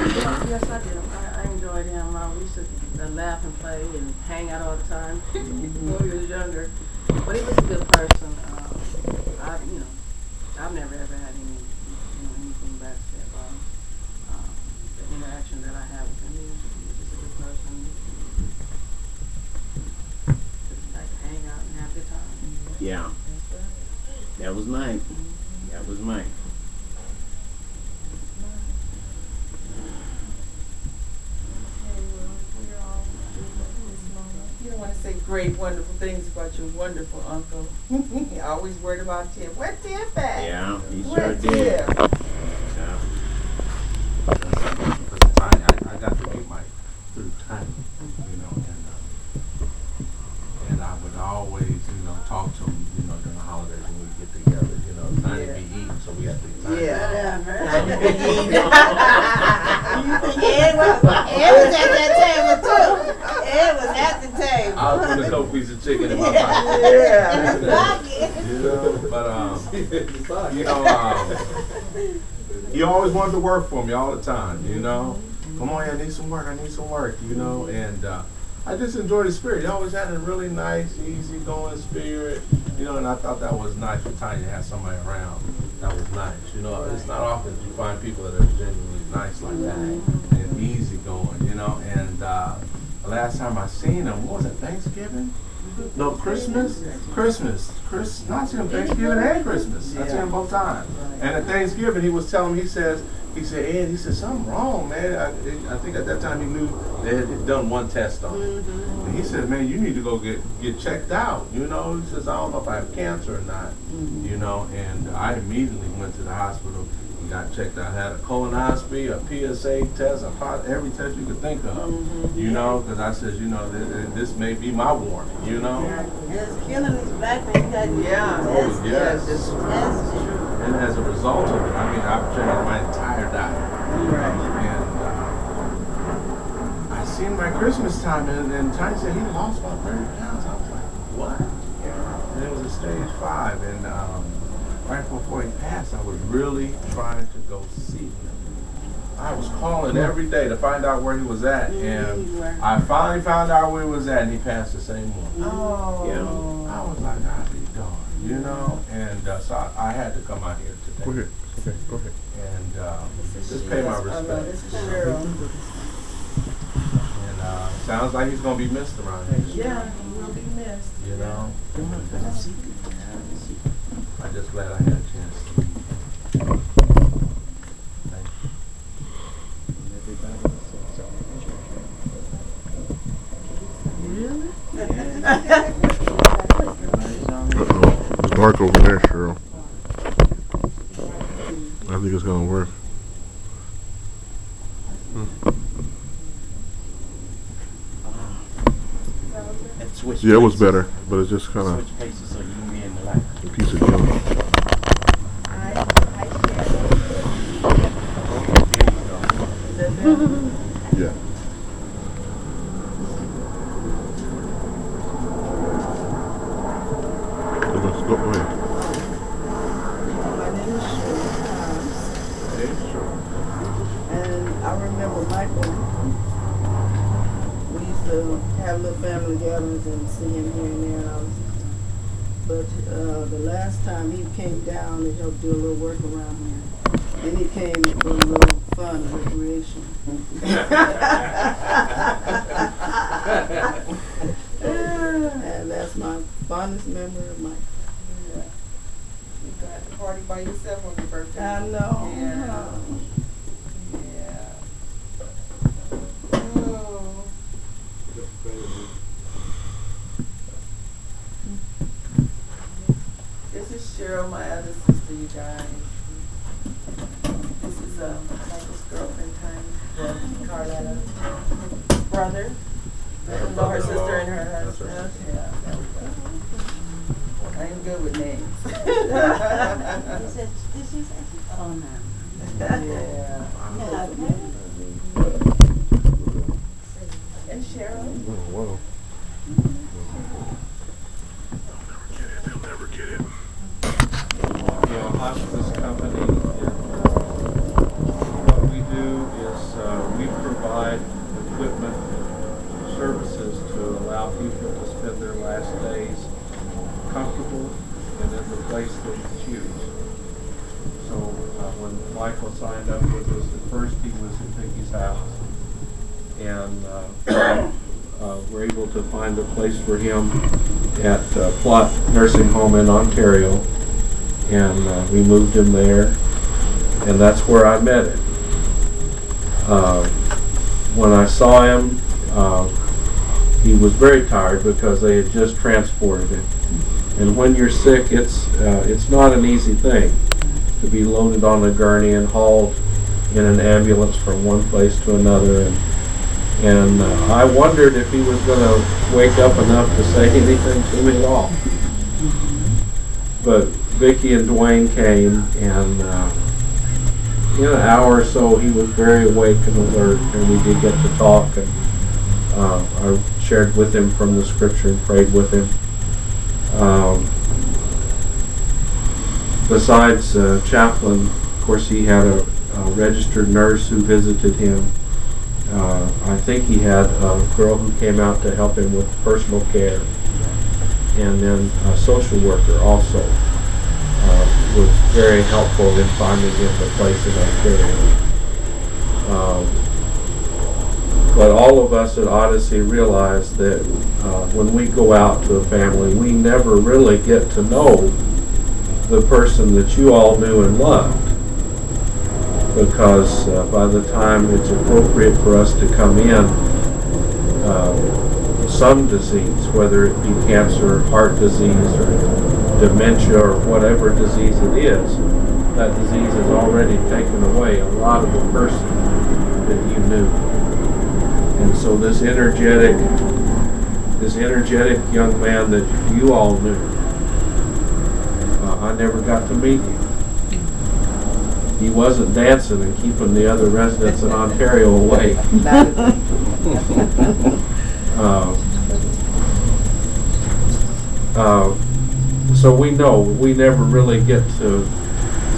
Yes, I did. I enjoyed him. We used to laugh and play and hang out all the time when we was younger. But he was a good person. I've never ever had anything bad to say about him. The interaction that I had with him, he was just a good person. Just like hang out and have a good time. Yeah. That was mine. That was mine. You don't want to say great, wonderful things about your wonderful uncle. He always worried about Tim. Where Tim at? Yeah, he Where sure Tim? did. Yeah. I got to meet Mike through time, and I would always, talk to him, during the holidays when we get together, time to be eating, so we have to eat time. Ed was at that table too. Ed was at the table. I was putting a couple pieces of chicken in my pocket. He always wanted to work for me all the time, Come on, I need some work, and I just enjoyed his spirit. He always had a really nice, easy-going spirit, and I thought that was nice for Tanya to have somebody around that was nice. It's not often you find people that are genuinely nice like that and easygoing, and the last time I seen him, what was it, Thanksgiving? No, Christmas. Not seen him Thanksgiving and Christmas. I seen him both times. And at Thanksgiving, he was telling me, he said, Ed, something wrong, man. I think at that time he knew they had done one test on him. And he said, man, you need to go get checked out. He says, I don't know if I have cancer or not. And I immediately went to the hospital and got checked out. I had a colonoscopy, a PSA test, every test you could think of. Because I said, this may be my warning, Yes, killing these black men. Oh, yes. That's true. And as a result of it, I've changed my entire diet. And I seen him at Christmas time, and Tiny said he lost about 30 pounds. I was like, what? And it was a stage 5. And right before he passed, I was really trying to go see him. I was calling every day to find out where he was at, and I finally found out where he was at, and he passed the same one. Oh. I was like, I'll be darned. And so I had to come out here today. Go ahead. Okay, go ahead. And just pay my respect. This is Cheryl. And sounds like he's going to be missed around here. Yeah, he will be missed. I'm just glad I had a chance to meet him. Thank you. It's dark over there, Cheryl. I think it's gonna work. Yeah, it was better, but it's just kind of Switch places so you can be in the light. a piece of junk. Yeah. Let's go ahead. My name is Shirley and I remember Michael. We used to have little family gatherings and see him here and there. But the last time he came down to help do a little work around here, then he came for a little fun and recreation. And that's my fondest memory of Michael. Yeah. You got to party by yourself on your birthday. I know. Yeah. Oh. This is Cheryl, my other sister, you guys. This is Michael's girlfriend, Tiny. Carletta. Brother. Her sister and her husband. Yeah, there we go. I ain't good with names. Did she say? Oh, no. Yeah. And Cheryl. Whoa. They'll never get it. Hospice company. What we do is first he was at Vicky's house, and we're able to find a place for him at Plott Nursing Home in Ontario, and we moved him there, and that's where I met him. When I saw him, he was very tired because they had just transported him. And when you're sick, it's not an easy thing to be loaded on a gurney and hauled in an ambulance from one place to another. And I wondered if he was going to wake up enough to say anything to me at all. But Vicki and Dwayne came, and in an hour or so he was very awake and alert, and we did get to talk, and I shared with him from the scripture and prayed with him. Besides chaplain, of course, he had a registered nurse who visited him. I think he had a girl who came out to help him with personal care, and then a social worker also was very helpful in finding him a place in Ontario. But all of us at Odyssey realize that when we go out to a family, we never really get to know the person that you all knew and loved, because by the time it's appropriate for us to come in, some disease, whether it be cancer, heart disease, or dementia, or whatever disease it is, that disease has already taken away a lot of the person that you knew. And so this energetic young man that you all knew, I never got to meet him. He wasn't dancing and keeping the other residents in Ontario away. So we know we never really get to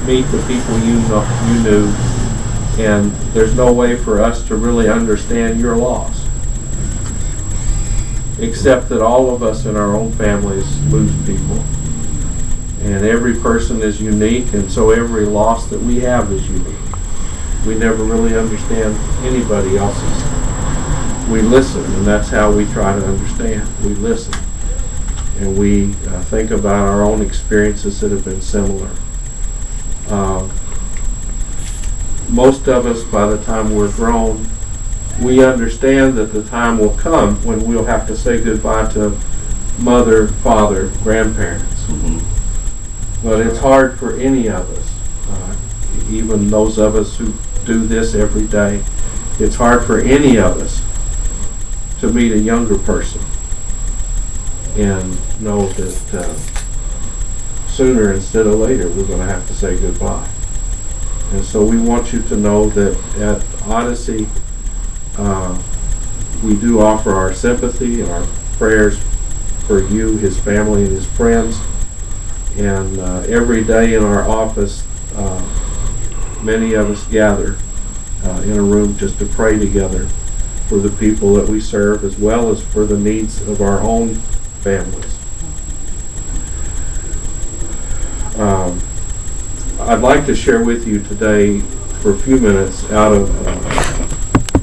meet the people you knew, and there's no way for us to really understand your loss, except that all of us in our own families lose people, and every person is unique, and so every loss that we have is unique. We never really understand anybody else's. We listen, and that's how we try to understand. We listen, and we think about our own experiences that have been similar. Most of us, by the time we're grown, we understand that the time will come when we'll have to say goodbye to mother, father, grandparents. Mm-hmm. But it's hard for any of us, even those of us who do this every day. It's hard for any of us to meet a younger person and know that sooner instead of later we're going to have to say goodbye. And so we want you to know that at Odyssey, we do offer our sympathy and our prayers for you, his family, and his friends. And every day in our office, many of us gather in a room just to pray together for the people that we serve, as well as for the needs of our own families. I'd like to share with you today for a few minutes out of